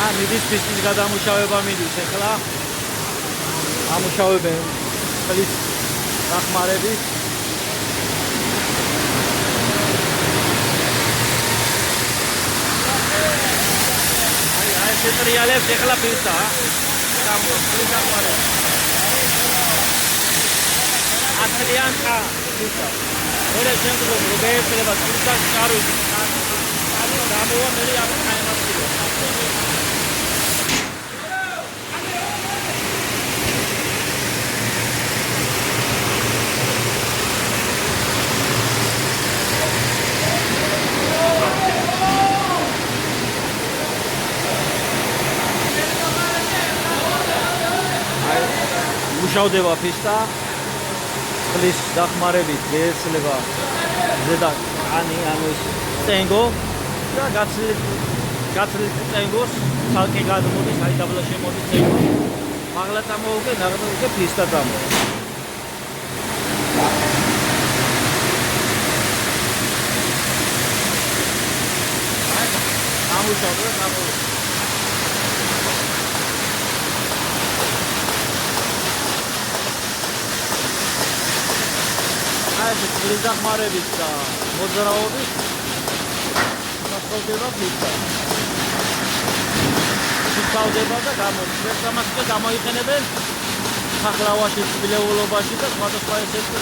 მიდის ფისტის გადამუშავება მიდის ახლა. ამუშავებენ წყლის დახმარებით. აი შეტრიალებს ახლა ფისტა. ათლიან ხა ფისტა. ერე შემდგომ რობერტება ფისტა ჩარუდი. გამოვა მე ამ ხაინაფსიო. მუშავდება ფისტა წყლის დახმარებით შეეცლება ზედა კანი ანუ წენგო და გაცილებით წენგოს ცალკე გადმოდის აი დაბლა შემოდის წენგო მაღლა წამოუგე ნაღმოუგე ფისტა წამო აი ამუშავდა გამო წყლის დახმარებით და მოძრაობით მასწავლდება ფისტა. ფისტავდება და გამოდის. ამას კი გამოიყენებენ საფლავაში, ცვილეულობაში და სხვადასხვა ესეთი